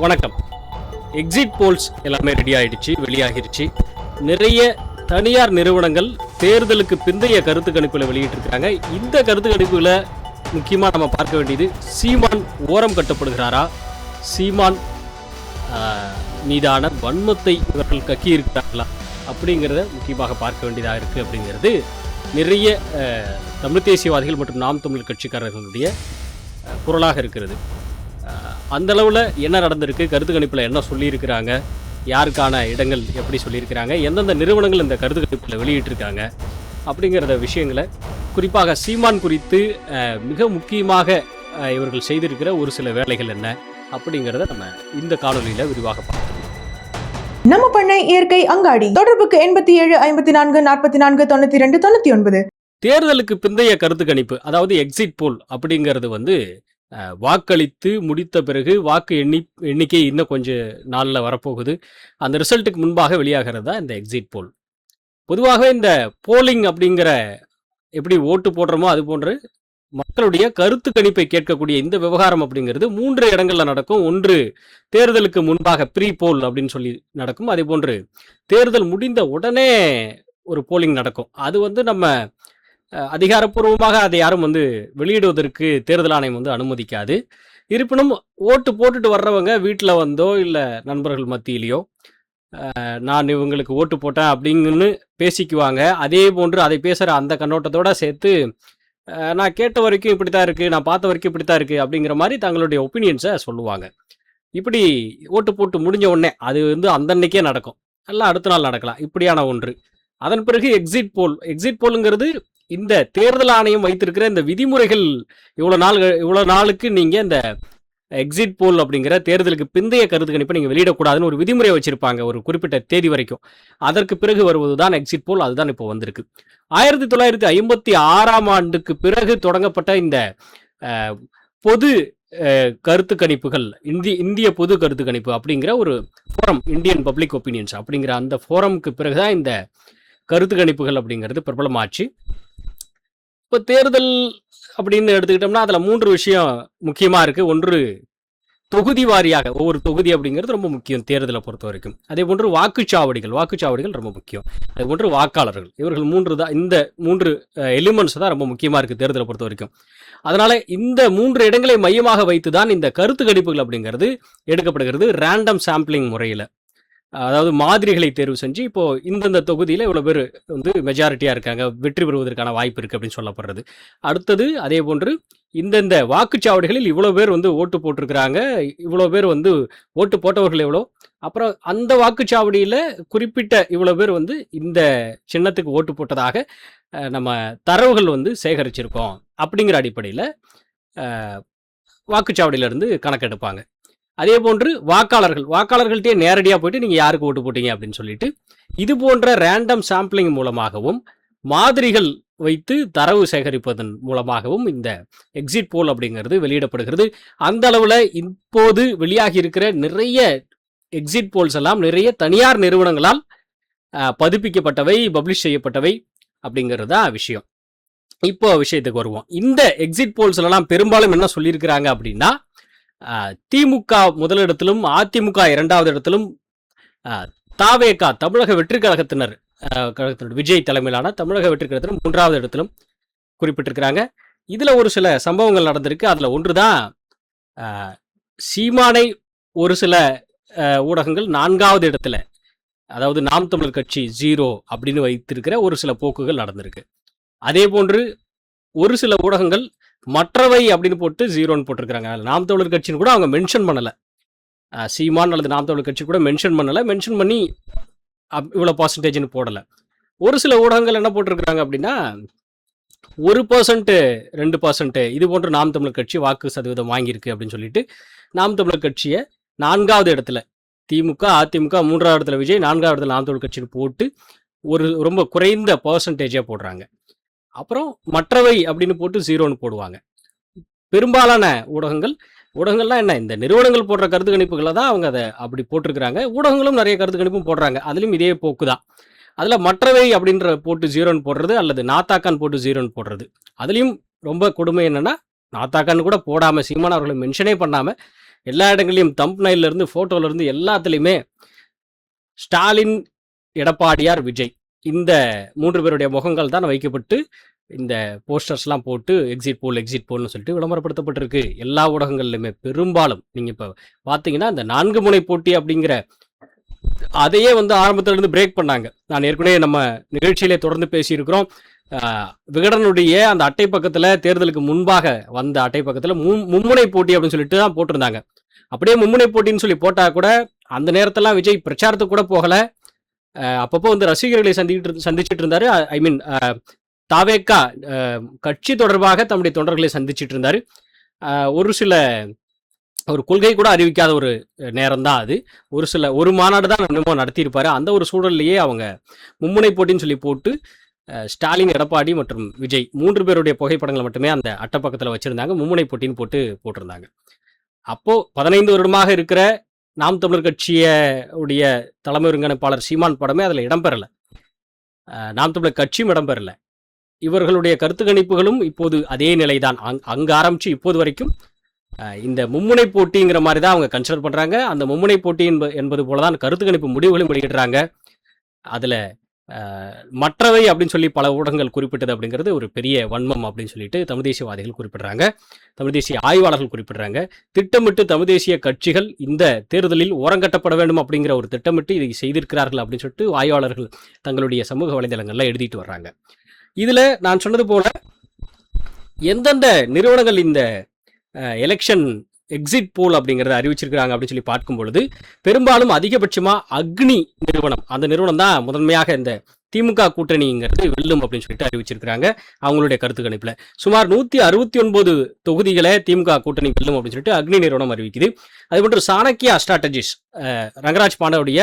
வணக்கம். Exit poles எல்லாமே ready ஆயிடுச்சு, வெளியாகிருச்சு. நிறைய தனியார் நிறுவனங்கள் தேர்தலுக்கு பிந்தைய கருத்து கணிப்புகளை வெளியிட்டிருக்கிறாங்க. இந்த கருத்து கணிப்புகளை முக்கியமாக நம்ம பார்க்க வேண்டியது, சீமான் ஓரம் கட்டப்படுகிறாரா, சீமான் மீதான வன்மத்தை இவர்கள் கக்கி இருக்கிறார்களா அப்படிங்கிறத முக்கியமாக பார்க்க வேண்டியதாக இருக்குது. அப்படிங்கிறது நிறைய தமிழ் தேசியவாதிகள் மற்றும் நாம் தமிழ் கட்சிக்காரர்களுடைய குரலாக இருக்கிறது. அந்த அளவில் என்ன நடந்திருக்கு, கருத்து கணிப்பில் என்ன சொல்லியிருக்கிறாங்க, யாருக்கான இடங்கள் எப்படி சொல்லியிருக்கிறாங்க, எந்தெந்த நிறுவனங்கள் இந்த கருத்து கணிப்பில் வெளியிட்டிருக்காங்க அப்படிங்கிறத விஷயங்களை, குறிப்பாக சீமான் குறித்து மிக முக்கியமாக இவர்கள் செய்திருக்கிற ஒரு சில வேலைகள் என்ன அப்படிங்கிறத நம்ம இந்த காணொலியில் விரிவாக பார்க்கலாம். நம்ம பண்ணை இயற்கை அங்காடி. தொடர்புக்கு 87 54 44 92 99. தேர்தலுக்கு பிந்தைய கருத்து கணிப்பு, அதாவது எக்ஸிட் போல் அப்படிங்கிறது வாக்களித்து முடித்த பிறகு வாக்கு எண்ணிக்கை இன்னும் கொஞ்சம் நாளில் வரப்போகுது. அந்த ரிசல்ட்டுக்கு முன்பாக வெளியாகிறது தான் இந்த எக்ஸிட் போல். பொதுவாக இந்த போலிங் அப்படிங்கிற, எப்படி ஓட்டு போடுறோமோ அது போன்று மக்களுடைய கருத்து கணிப்பை கேட்கக்கூடிய இந்த விவகாரம் அப்படிங்கிறது 3 இடங்களில் நடக்கும். ஒன்று தேர்தலுக்கு முன்பாக ப்ரீ போல் அப்படின்னு சொல்லி நடக்கும். அதே போன்று தேர்தல் முடிந்த உடனே ஒரு போலிங் நடக்கும். அது நம்ம அதிகாரப்பூர்வமாக அதை யாரும் வெளியிடுவதற்கு தேர்தல் ஆணையம் அனுமதிக்காது. இருப்பினும் ஓட்டு போட்டுட்டு வர்றவங்க வீட்டில் வந்தோ இல்லை நண்பர்கள் மத்தியிலையோ நான் இவங்களுக்கு ஓட்டு போட்டேன் அப்படிங்கன்னு பேசிக்குவாங்க. அதே போன்று அதை பேசுகிற அந்த கண்ணோட்டத்தோடு சேர்த்து நான் கேட்ட வரைக்கும் இப்படி தான் இருக்குது, நான் பார்த்த வரைக்கும் இப்படி தான் இருக்குது அப்படிங்கிற மாதிரி தங்களுடைய ஒப்பீனியன்ஸை சொல்லுவாங்க. இப்படி ஓட்டு போட்டு முடிஞ்ச உடனே அது அந்தன்னைக்கே நடக்கும், எல்லாம் அடுத்த நாள் நடக்கலாம், இப்படியான ஒன்று. அதன் பிறகு எக்ஸிட் போலுங்கிறது இந்த தேர்தல் ஆணையம் வைத்திருக்கிற இந்த விதிமுறைகள். இவ்வளோ நாளுக்கு நீங்கள் இந்த எக்ஸிட் போல் அப்படிங்கிற தேர்தலுக்கு பிந்தைய கருத்து கணிப்பை நீங்கள் வெளியிடக்கூடாதுன்னு ஒரு விதிமுறை வச்சுருப்பாங்க, ஒரு குறிப்பிட்ட தேதி வரைக்கும். அதற்கு பிறகு வருவது தான் எக்ஸிட் போல். அதுதான் இப்போ வந்திருக்கு. 1956ஆம் ஆண்டுக்கு பிறகு தொடங்கப்பட்ட இந்த பொது கருத்து கணிப்புகள், இந்திய பொது கருத்து கணிப்பு அப்படிங்கிற ஒரு ஃபோரம், இந்தியன் பப்ளிக் ஒப்பீனியன்ஸ் அப்படிங்கிற அந்த ஃபோரமுக்கு பிறகுதான் இந்த கருத்து கணிப்புகள் அப்படிங்கிறது பிரபலமாச்சு. இப்போ தேர்தல் அப்படின்னு எடுத்துக்கிட்டோம்னா அதில் 3 விஷயம் முக்கியமாக இருக்குது. ஒன்று, தொகுதி வாரியாக ஒவ்வொரு தொகுதி அப்படிங்கிறது ரொம்ப முக்கியம் தேர்தலை பொறுத்த வரைக்கும். அதே போன்று வாக்குச்சாவடிகள் ரொம்ப முக்கியம். அதே போன்று வாக்காளர்கள். இவர்கள் 3 தான், இந்த 3 எலிமெண்ட்ஸ் தான் ரொம்ப முக்கியமாக இருக்குது தேர்தலை பொறுத்த வரைக்கும். அதனால் இந்த 3 இடங்களை மையமாக வைத்து தான் இந்த கருத்து கணிப்புகள் அப்படிங்கிறது எடுக்கப்படுகிறது, ரேண்டம் சாம்பிளிங் முறையில். அதாவது மாதிரிகளை தேர்வு செஞ்சு, இப்போது இந்தந்த தொகுதியில் இவ்வளோ பேர் மெஜாரிட்டியாக இருக்காங்க, வெற்றி பெறுவதற்கான வாய்ப்பு இருக்குது அப்படின்னு சொல்லப்படுறது. அடுத்தது அதே போன்று இந்தந்த வாக்குச்சாவடிகளில் இவ்வளோ பேர் ஓட்டு போட்டிருக்கிறாங்க, இவ்வளோ பேர் ஓட்டு போட்டவர்கள் எவ்வளோ, அப்புறம் அந்த வாக்குச்சாவடியில் குறிப்பிட்ட இவ்வளோ பேர் இந்த சின்னத்துக்கு ஓட்டு போட்டதாக நம்ம தரவுகள் சேகரிச்சிருக்கோம் அப்படிங்கிற அடிப்படையில் வாக்குச்சாவடியிலேருந்து கணக்கெடுப்பாங்க. அதே போன்று வாக்காளர்கள்ட்டே நேரடியாக போயிட்டு நீங்கள் யாருக்கு ஓட்டு போட்டீங்க அப்படின்னு சொல்லிட்டு, இது போன்ற ரேண்டம் சாம்பிளிங் மூலமாகவும் மாதிரிகள் வைத்து தரவு சேகரிப்பதன் மூலமாகவும் இந்த எக்ஸிட் போல் அப்படிங்கிறது வெளியிடப்படுகிறது. அந்த அளவில் இப்போது வெளியாகி இருக்கிற நிறைய எக்ஸிட் போல்ஸ் எல்லாம் நிறைய தனியார் நிறுவனங்களால் பதிப்பிக்கப்பட்டவை, பப்ளிஷ் செய்யப்பட்டவை அப்படிங்கிறது தான் விஷயம். இப்போ விஷயத்துக்கு வருவோம். இந்த எக்ஸிட் போல்ஸ்லாம் பெரும்பாலும் என்ன சொல்லியிருக்கிறாங்க அப்படின்னா, திமுக முதலிடத்திலும், அதிமுக 2வது இடத்திலும், தாவேகா தமிழக வெற்றி கழகத்தினர் விஜய் தலைமையிலான தமிழக வெற்றி கழகத்தினர் 3வது இடத்திலும் குறிப்பிட்டிருக்கிறாங்க. இதில் ஒரு சில சம்பவங்கள் நடந்திருக்கு. அதில் ஒன்று தான், சீமானை ஒரு சில ஊடகங்கள் 4வது இடத்துல, அதாவது நாம் தமிழர் கட்சி 0 அப்படின்னு வைத்திருக்கிற ஒரு சில போக்குகள் நடந்திருக்கு. அதே போன்று ஒரு சில ஊடகங்கள் மற்றவை அப்படின்னு போட்டு 0ன்னு போட்டிருக்கிறாங்க. நாம் தமிழர் கட்சின்னு கூட அவங்க மென்ஷன் பண்ணலை, சீமான் அல்லது நாம் தமிழர் கட்சி கூட மென்ஷன் பண்ணி இவ்வளோ பர்சன்டேஜ்னு போடலை. ஒரு சில ஊடகங்கள் என்ன போட்டிருக்கிறாங்க அப்படின்னா, 1%, 2% இது போன்று நாம் தமிழர் கட்சி வாக்கு சதவீதம் வாங்கியிருக்கு அப்படின்னு சொல்லிட்டு நாம் தமிழர் கட்சியை 4வது இடத்துல திமுக, அதிமுக, 3வது இடத்துல விஜய், 4வது இடத்துல நாம் தமிழர் கட்சின்னு போட்டு ஒரு ரொம்ப குறைந்த பர்சன்டேஜாக போடுறாங்க. அப்புறம் மற்றவை அப்படின்னு போட்டு 0ன்னு போடுவாங்க. பெரும்பாலான ஊடகங்கள்லாம் என்ன, இந்த நிறுவனங்கள் போடுற கருத்து கணிப்புகளை தான் அவங்க அதை அப்படி போட்டிருக்கிறாங்க. ஊடகங்களும் நிறைய கருத்து கணிப்பும் போடுறாங்க, அதுலேயும் இதே போக்கு தான். அதில் மற்றவை அப்படின்ற போட்டு 0ன்னு போடுறது, அல்லது நாத்தாக்கான் போட்டு 0ன்னு போடுறது. அதுலேயும் ரொம்ப கொடுமை என்னென்னா, நாத்தாக்கான்னு கூட போடாமல், சீமான் அவர்களை மென்ஷனே பண்ணாமல் எல்லா இடங்களையும் தம்ப்நெயில்ல இருந்து போட்டோல இருந்து எல்லாத்துலேயுமே ஸ்டாலின், எடப்பாடியார், விஜய் இந்த 3 பேருடைய முகங்கள் தான் வைக்கப்பட்டு இந்த போஸ்டர்ஸ்லாம் போட்டு எக்ஸிட் போல்னு சொல்லிட்டு விளம்பரப்படுத்தப்பட்டிருக்கு எல்லா ஊடகங்கள்லையுமே. பெரும்பாலும் நீங்கள் இப்போ பார்த்தீங்கன்னா இந்த 4 முனை போட்டி அப்படிங்கிற அதையே வந்து ஆரம்பத்துல இருந்து பிரேக் பண்ணாங்க. நான் ஏற்கனவே நம்ம நிகழ்ச்சியிலே தொடர்ந்து பேசியிருக்கிறோம். விகடனுடைய அந்த அட்டை பக்கத்தில் தேர்தலுக்கு முன்பாக வந்த அட்டை பக்கத்தில் மும்முனை போட்டி அப்படின்னு சொல்லிட்டு தான் போட்டிருந்தாங்க. அப்படியே மும்முனை போட்டின்னு சொல்லி போட்டால் கூட அந்த நேரத்தெல்லாம் விஜய் பிரச்சாரத்துக்கு கூட போகலை. அப்பப்போ வந்து ரசிகர்களை சந்திச்சுட்டு இருந்தாரு. ஐ மீன் தாவேக்கா கட்சி தொடர்பாக தம்முடைய தொண்டர்களை சந்திச்சுட்டு இருந்தாரு. ஒரு கொள்கை கூட அறிவிக்காத ஒரு நேரம் தான் அது. ஒரு மாநாடு தான் நம்ம நடத்தியிருப்பாரு. அந்த ஒரு சூழல்லையே அவங்க மும்முனை போட்டின்னு சொல்லி போட்டு ஸ்டாலின், எடப்பாடி மற்றும் விஜய் 3 பேருடைய புகைப்படங்களை மட்டுமே அந்த அட்டை பக்கத்தில் வச்சிருந்தாங்க. மும்முனை போட்டின்னு போட்டிருந்தாங்க. அப்போ 15 வருடமாக இருக்கிற நாம் தமிழர் கட்சியுடைய தலைமை ஒருங்கிணைப்பாளர் சீமான் படமே அதில் இடம்பெறலை. நாம் தமிழர் கட்சியும் இடம்பெறலை. இவர்களுடைய கருத்து கணிப்புகளும் இப்போது அதே நிலைதான். அங்கு ஆரம்பிச்சு இப்போது வரைக்கும் இந்த மும்முனை போட்டிங்கிற மாதிரி தான் அவங்க கன்சிடர் பண்றாங்க. அந்த மும்முனை போட்டி என்பது போலதான் கருத்து கணிப்பு முடிவுகளும் வெளியிடுறாங்க. அதுல மற்றவை அப்படின்னு சொல்லி பல ஊடகங்கள் குறிப்பிட்டது அப்படிங்கிறது ஒரு பெரிய வன்மம் அப்படின்னு சொல்லிட்டு தமிழ் தேசியவாதிகள் குறிப்பிடுறாங்க, தமிழ் தேசிய ஆய்வாளர்கள் குறிப்பிடுறாங்க. திட்டமிட்டு தமிழ் தேசிய கட்சிகள் இந்த தேர்தலில் ஓரங்கட்டப்பட வேண்டும் அப்படிங்கிற ஒரு திட்டமிட்டு இதை செய்திருக்கிறார்கள் அப்படின்னு சொல்லிட்டு ஆய்வாளர்கள் தங்களுடைய சமூக வலைதளங்கள்ல எழுதிட்டு வர்றாங்க. இதுல நான் சொன்னது போல எந்தெந்த நிறுவனங்கள் இந்த எலெக்ஷன் எக்ஸிட் போல் அப்படிங்கிறத அறிவிச்சிருக்கிறாங்க அப்படின்னு சொல்லி பார்க்கும் பொழுது பெரும்பாலும் அதிகபட்சமாக அக்னி நிறுவனம், அந்த நிறுவனம் தான் முதன்மையாக இந்த திமுக கூட்டணிங்கிறது வெல்லும் அப்படின்னு சொல்லிட்டு அறிவிச்சிருக்கிறாங்க. அவங்களுடைய கருத்து கணிப்பில் சுமார் 169 தொகுதிகளை திமுக கூட்டணி வெல்லும் அப்படின்னு சொல்லிட்டு அக்னி நிறுவனம் அறிவிக்குது. அதுபோன்று சாணக்கியா ஸ்ட்ராட்டஜிஸ், ரங்கராஜ் பாண்டவுடைய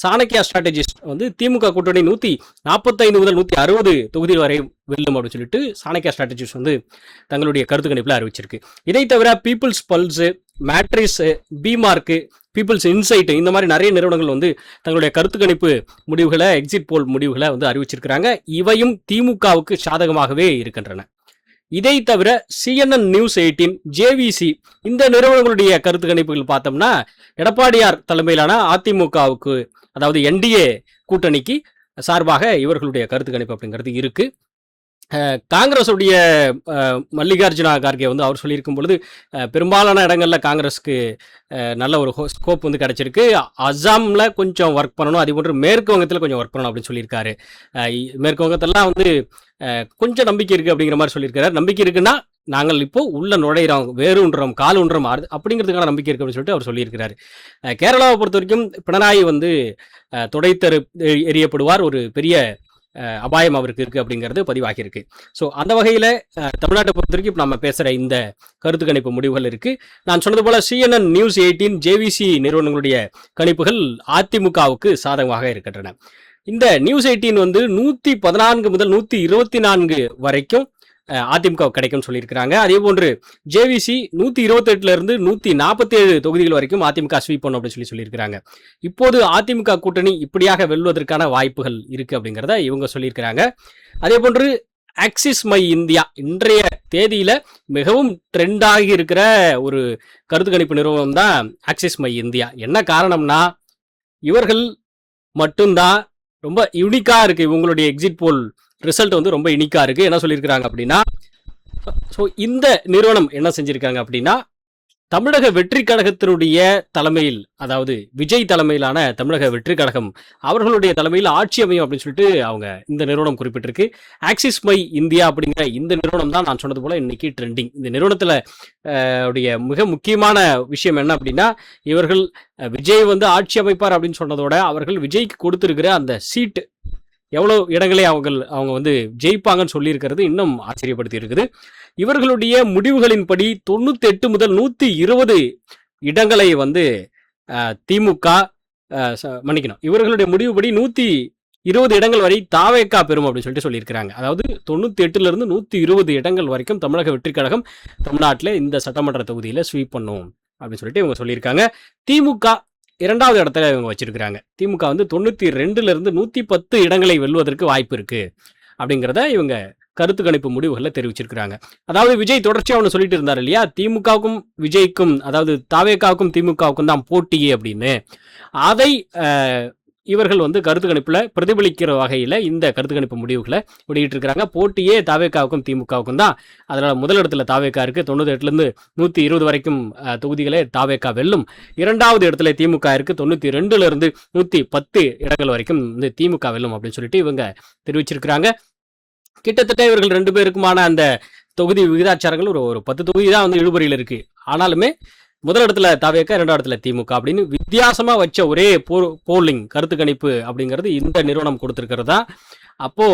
சாணக்கியா ஸ்ட்ராட்டஜிஸ் வந்து திமுக கூட்டணி 145 முதல் 160 தொகுதி வரை வெல்லும் அப்படின்னு சொல்லிட்டு சாணக்கியா ஸ்ட்ராட்டஜிஸ் வந்து தங்களுடைய கருத்து கணிப்பில் அறிவிச்சிருக்கு. இதை தவிர People's Pulse, Matrize, PMARQ, People's Insight இந்த மாதிரி நிறைய நிறுவனங்கள் வந்து தங்களுடைய கருத்து கணிப்பு முடிவுகளை, எக்ஸிட் போல் முடிவுகளை வந்து அறிவிச்சிருக்கிறாங்க. இவையும் திமுகவுக்கு சாதகமாகவே இருக்கின்றன. இதை தவிர CNN நியூஸ் 18, JVC இந்த நிறுவனங்களுடைய கருத்து கணிப்புகள் பார்த்தோம்னா எடப்பாடியார் தலைமையிலான அதிமுகவுக்கு, அதாவது NDA கூட்டணிக்கு சார்பாக இவர்களுடைய கருத்து கணிப்பு அப்படிங்கிறது இருக்கு. காங்கிரஸுடைய மல்லிகார்ஜுனா கார்கே வந்து அவர் சொல்லியிருக்கும் பொழுது பெரும்பாலான இடங்களில் காங்கிரஸுக்கு நல்ல ஒரு ஸ்கோப் வந்து கிடைச்சிருக்கு. அசாமில் கொஞ்சம் ஒர்க் பண்ணணும், அதே போன்று மேற்கு வங்கத்தில் கொஞ்சம் ஒர்க் பண்ணணும் அப்படின்னு சொல்லியிருக்காரு. மேற்கு வங்கத்திலாம் வந்து கொஞ்சம் நம்பிக்கை இருக்குது அப்படிங்கிற மாதிரி சொல்லியிருக்காரு. நம்பிக்கை இருக்குன்னா நாங்கள் இப்போ உள்ள நுழையிறோம், வேறுன்றோம், கால் ஒன்றும் அப்படிங்கிறதுக்கான நம்பிக்கை இருக்கு அப்படின்னு சொல்லிட்டு அவர் சொல்லியிருக்கிறாரு. கேரளாவை பொறுத்த வரைக்கும் பினராயி வந்து தொடைத்தரு எறியப்படுவார், ஒரு பெரிய அபாயம் அவருக்கு இருக்குது அப்படிங்கிறது பதிவாகியிருக்கு. ஸோ அந்த வகையில் தமிழ்நாட்டை பொறுத்த வரைக்கும் நம்ம பேசுகிற இந்த கருத்து கணிப்பு முடிவுகள் இருக்குது. நான் சொன்னது போல் CNN நியூஸ் 18, JVC நிறுவனங்களுடைய கணிப்புகள் அதிமுகவுக்கு சாதகமாக இருக்கின்றன. இந்த நியூஸ் 18 வந்து 114 முதல் 124 வரைக்கும் அதிமுக கிடைக்கும்னு சொல்லியிருக்கிறாங்க. அதே போன்று JVC 128 இருந்து 147 தொகுதிகள் வரைக்கும் அதிமுக ஸ்வீப் பண்ணும் அப்படின்னு சொல்லியிருக்கிறாங்க. இப்போது அதிமுக கூட்டணி இப்படியாக வெல்வதற்கான வாய்ப்புகள் இருக்கு அப்படிங்கிறத இவங்க சொல்லியிருக்கிறாங்க. அதே போன்று ஆக்சிஸ் மை இந்தியா இன்றைய தேதியில மிகவும் ட்ரெண்டாகி இருக்கிற ஒரு கருத்து கணிப்பு நிறுவனம் தான் ஆக்சிஸ் மை இந்தியா. என்ன காரணம்னா இவர்கள் மட்டும்தான் ரொம்ப யூனிக்கா இருக்கு, இவங்களுடைய எக்ஸிட் போல் ரிசல்ட் வந்து ரொம்ப யூனிக்கா இருக்கு. என்ன சொல்லியிருக்கிறாங்க அப்படின்னா, ஸோ இந்த நிறுவனம் என்ன செஞ்சிருக்காங்க அப்படின்னா, தமிழக வெற்றி கழகத்தினுடைய தலைமையில், அதாவது விஜய் தலைமையிலான தமிழக வெற்றி கழகம் அவர்களுடைய தலைமையில் ஆட்சி அமையும் அப்படின்னு சொல்லிட்டு அவங்க இந்த நிறுவனம் குறிப்பிட்டிருக்கு. ஆக்சிஸ் மை இந்தியா அப்படிங்கிற இந்த நிறுவனம் தான் நான் சொன்னது போல இன்னைக்கு ட்ரெண்டிங். இந்த நிறுவனத்தில் உடைய மிக முக்கியமான விஷயம் என்ன அப்படின்னா, இவர்கள் விஜய் வந்து ஆட்சி அமைப்பார் அப்படின்னு சொன்னதோட அவர்கள் விஜய்க்கு கொடுத்திருக்கிற அந்த சீட்டு எவ்வளோ இடங்களே அவங்க வந்து ஜெயிப்பாங்கன்னு சொல்லியிருக்கிறது இன்னும் ஆச்சரியப்படுத்தி இருக்குது. இவர்களுடைய முடிவுகளின்படி 98 முதல் 120 இடங்களை வந்து திமுக மன்னிக்கணும், இவர்களுடைய முடிவுபடி 120 இடங்கள் வரை தாவேக்கா பெறும் அப்படின்னு சொல்லிட்டு சொல்லியிருக்கிறாங்க. அதாவது 98 இருந்து 120 இடங்கள் வரைக்கும் தமிழக வெற்றி கழகம் தமிழ்நாட்டில் இந்த சட்டமன்ற தொகுதியில் ஸ்வீப் பண்ணும் அப்படின்னு சொல்லிட்டு இவங்க சொல்லியிருக்காங்க. திமுக 2வது இடத்துல இவங்க வச்சிருக்கிறாங்க. திமுக வந்து 92 இருந்து 110 இடங்களை வெல்வதற்கு வாய்ப்பு இருக்கு அப்படிங்கிறத இவங்க கருத்து கணிப்பு முடிவுகளை தெரிவிச்சிருக்கிறாங்க. அதாவது விஜய் தொடர்ச்சியா ஒன்று சொல்லிட்டு இருந்தார் இல்லையா, திமுகவுக்கும் விஜய்க்கும், அதாவது தாவேகாவுக்கும் திமுகவுக்கும் தான் போட்டியே அப்படின்னு. அதை இவர்கள் வந்து கருத்து கணிப்புல பிரதிபலிக்கிற வகையில இந்த கருத்து கணிப்பு முடிவுகளை வெளியிட்டு இருக்காங்க. போட்டியே தாவேகாவுக்கும் திமுகவுக்கும் தான். அதனால முதலிடத்துல தாவேகா இருக்கு, 98ல இருந்து 120 வரைக்கும் தொகுதிகளை தாவேகா வெல்லும். இரண்டாவது இடத்துல திமுக இருக்கு, 92ல இருந்து 110 இடங்கள் வரைக்கும் இந்த திமுக வெல்லும் அப்படின்னு சொல்லிட்டு இவங்க தெரிவிச்சிருக்கிறாங்க. கிட்டத்தட்ட இவர்கள் 2 பேருக்குமான அந்த தொகுதி விகிதாச்சாரங்கள் ஒரு 10 தொகுதி தான் வந்து இழுபறியில் இருக்கு. ஆனாலுமே முதலிடத்துல தாவேகா, இரண்டாவது இடத்துல திமுக அப்படின்னு வித்தியாசமா வச்ச ஒரே போலிங் கருத்து கணிப்பு அப்படிங்கிறது இந்த நிறுவனம் கொடுத்திருக்கிறதா. அப்போ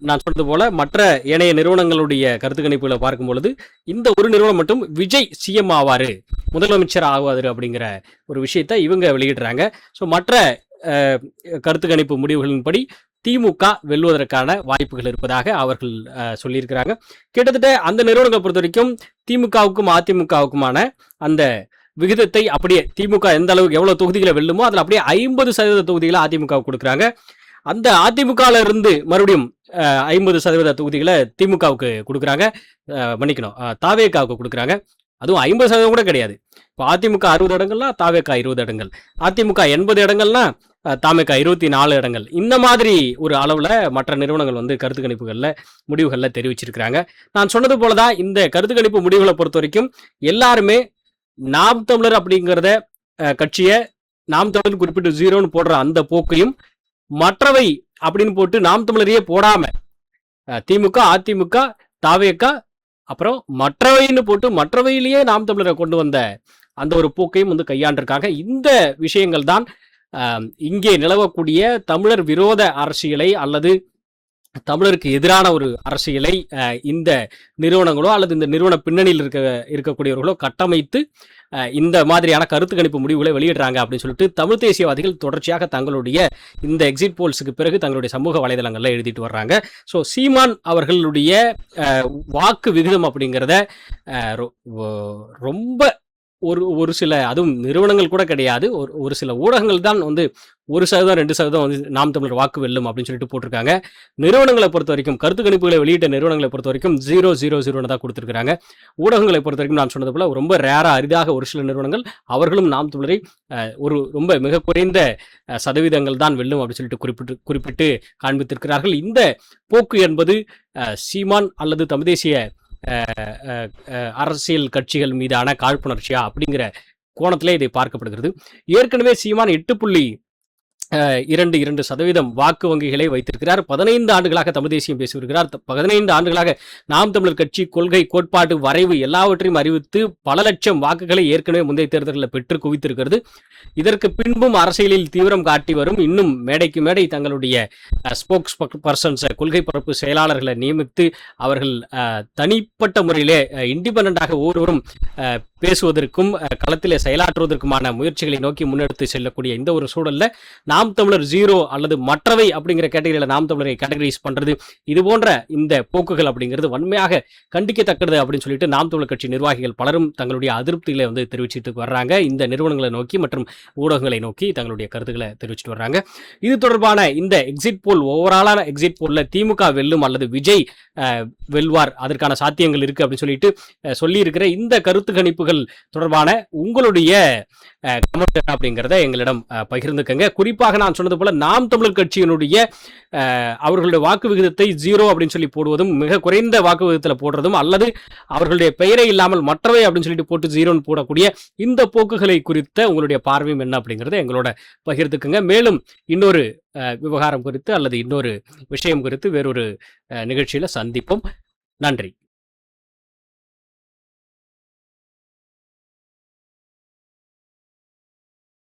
நான் சொன்னது போல மற்ற ஏனைய நிறுவனங்களுடைய கருத்து கணிப்புகளை பார்க்கும் பொழுது இந்த ஒரு நிறுவனம் மட்டும் விஜய் சிஎம் ஆவாரு, முதலமைச்சர் ஆவாரு அப்படிங்கிற ஒரு விஷயத்தை இவங்க வெளியிடுறாங்க. ஸோ மற்ற கருத்து கணிப்பு முடிவுகளின்படி திமுக வெல்வதற்கான வாய்ப்புகள் இருப்பதாக அவர்கள் சொல்லியிருக்கிறாங்க. கிட்டத்தட்ட அந்த நிறுவனங்களை பொறுத்த வரைக்கும் திமுகவுக்கும் அதிமுகவுக்குமான அந்த விகிதத்தை அப்படியே திமுக எந்த அளவுக்கு எவ்வளவு தொகுதிகளை வெல்லுமோ அதில் அப்படியே 50% தொகுதிகளை அதிமுகவுக்கு கொடுக்குறாங்க. அந்த அதிமுகல இருந்து மறுபடியும் 50% தொகுதிகளை திமுகவுக்கு கொடுக்குறாங்க, மன்னிக்கணும் தாவேகாவுக்கு கொடுக்குறாங்க. அதுவும் 50% கூட கிடையாது. இப்போ அதிமுக 60 இடங்கள்னா தாவேகா 20 இடங்கள், அதிமுக 80 இடங்கள்னா தாவேகா 24 இடங்கள். இந்த மாதிரி ஒரு அளவுல மற்ற நிறுவனங்கள் வந்து கருத்து கணிப்புகள்ல முடிவுகள்ல தெரிவிச்சிருக்கிறாங்க. நான் சொன்னது போலதான் இந்த கருத்து கணிப்பு முடிவுகளை பொறுத்த வரைக்கும் எல்லாருமே நாம் தமிழர் அப்படிங்கிறத கட்சியை நாம் தமிழர் குறிப்பிட்டு 0ன்னு போடுற அந்த போக்கையும், மற்றவை அப்படின்னு போட்டு நாம் தமிழரையே போடாம திமுக, அதிமுக, தாவேகா, அப்புறம் மற்றவைன்னு போட்டு மற்றவையிலேயே நாம் தமிழரை கொண்டு வந்த அந்த ஒரு போக்கையும் வந்து கையாண்டிருக்காங்க. இந்த விஷயங்கள் தான் இங்கே நிலவக்கூடிய தமிழர் விரோத அரசியலை அல்லது தமிழருக்கு எதிரான ஒரு அரசியலை இந்த நிறுவனங்களோ அல்லது இந்த நிறுவன பின்னணியில் இருக்கக்கூடியவர்களோ கட்டமைத்து இந்த மாதிரியான கருத்து கணிப்பு முடிவுகளை வெளியிடுறாங்க அப்படின்னு சொல்லிட்டு தமிழ் தேசியவாதிகள் தொடர்ச்சியாக தங்களுடைய இந்த எக்ஸிட் போல்ஸுக்கு பிறகு தங்களுடைய சமூக வலைதளங்களில் எழுதிட்டு வர்றாங்க. ஸோ சீமான் அவர்களுடைய வாக்கு விகிதம் அப்படிங்கிறத ரொம்ப ஒரு சில, அதுவும் நிறுவனங்கள் கூட கிடையாது, ஒரு சில ஊடகங்கள் தான் வந்து 1%, 2% வந்து நாம் தமிழர் வாக்கு வெல்லும் அப்படின்னு சொல்லிட்டு போட்டிருக்காங்க. நிறுவனங்களை பொறுத்த வரைக்கும், கருத்து கணிப்புகளை வெளியிட்ட நிறுவனங்களை பொறுத்த வரைக்கும் 0.00 தான் கொடுத்துருக்காங்க. ஊடகங்களை பொறுத்த வரைக்கும் நான் சொன்னது போல ரொம்ப ரேரா, அரிதாக ஒரு சில நிறுவனங்கள் அவர்களும் நாம் தமிழரை ஒரு ரொம்ப மிக குறைந்த சதவீதங்கள் தான் வெல்லும் அப்படின்னு சொல்லிட்டு குறிப்பிட்டு காண்பித்திருக்கிறார்கள். இந்த போக்கு என்பது சீமான் அல்லது தமிழ் தேசிய அரசியல் கட்சிகள் மீதான காழ்ப்புணர்ச்சியா அப்படிங்கிற கோணத்திலே இதை பார்க்கப்படுகிறது. ஏற்கனவே சீமான் 8.22% வாக்கு வங்கிகளை வைத்திருக்கிறார். 15 ஆண்டுகளாக தமிழ் தேசியம் பேசி வருகிறார். 15 ஆண்டுகளாக நாம் தமிழர் கட்சி கொள்கை, கோட்பாடு, வரைவு எல்லாவற்றையும் அறிவித்து பல லட்சம் வாக்குகளை ஏற்கனவே முந்தைய தேர்தல்களில் பெற்று குவித்திருக்கிறது. இதற்கு பின்பும் அரசியலில் தீவிரம் காட்டி வரும், இன்னும் மேடைக்கு மேடை தங்களுடைய ஸ்போக்ஸ் பர்சன்ஸ், கொள்கை பரப்பு செயலாளர்களை நியமித்து அவர்கள் தனிப்பட்ட முறையிலே இண்டிபெண்டாக ஒவ்வொருவரும் பேசுவதற்கும் களத்திலே செயலாற்றுவதற்குமான முயற்சிகளை நோக்கி முன்னெடுத்து செல்லக்கூடிய இந்த ஒரு சூழல்ல நாம் தமிழர் 0 அல்லது மற்றவை அப்படிங்கிற கேட்டகரியில நாம் தமிழரை கேட்டகரைஸ் பண்றது, இது போன்ற இந்த போக்குகள் அப்படிங்கிறது வன்மையாக கண்டிக்கத்தக்கது அப்படின்னு சொல்லிட்டு நாம் தமிழர் கட்சி நிர்வாகிகள் பலரும் தங்களுடைய அதிருப்திகளை வந்து தெரிவிச்சுட்டு வர்றாங்க. இந்த நிறுவனங்களை நோக்கி மற்றும் ஊடகங்களை நோக்கி தங்களுடைய கருத்துக்களை தெரிவிச்சுட்டு வர்றாங்க. இது தொடர்பான இந்த எக்ஸிட் போல், ஓவராலான எக்ஸிட் போல்ல திமுக வெல்லும் அல்லது விஜய் வெல்வார், அதற்கான சாத்தியங்கள் இருக்கு அப்படின்னு சொல்லிட்டு சொல்லி இருக்கிற இந்த கருத்து கணிப்புகள் தொடர்பான உங்களுடைய கமெண்ட் அப்படிங்கிறத எங்களிடம் பகிர்ந்துக்கங்க. குறிப்பாக நான் சொன்னது போல நாம் தமிழர் கட்சியினுடைய அவர்களுடைய வாக்கு விகிதத்தை 0 அப்படின்னு சொல்லி போடுவதும், மிக குறைந்த வாக்கு விகிதத்தில் போடுறதும், அல்லது அவர்களுடைய பெயரை இல்லாமல் மற்றவை அப்படின்னு சொல்லிட்டு போட்டு 0ன்னு போடக்கூடிய இந்த போக்குகளை குறித்த உங்களுடைய பார்வையும் என்ன அப்படிங்கிறத எங்களோட பகிர்ந்துக்குங்க. மேலும் இன்னொரு விவகாரம் குறித்து அல்லது இன்னொரு விஷயம் குறித்து வேறொரு நிகழ்ச்சியில சந்திப்போம். நன்றி.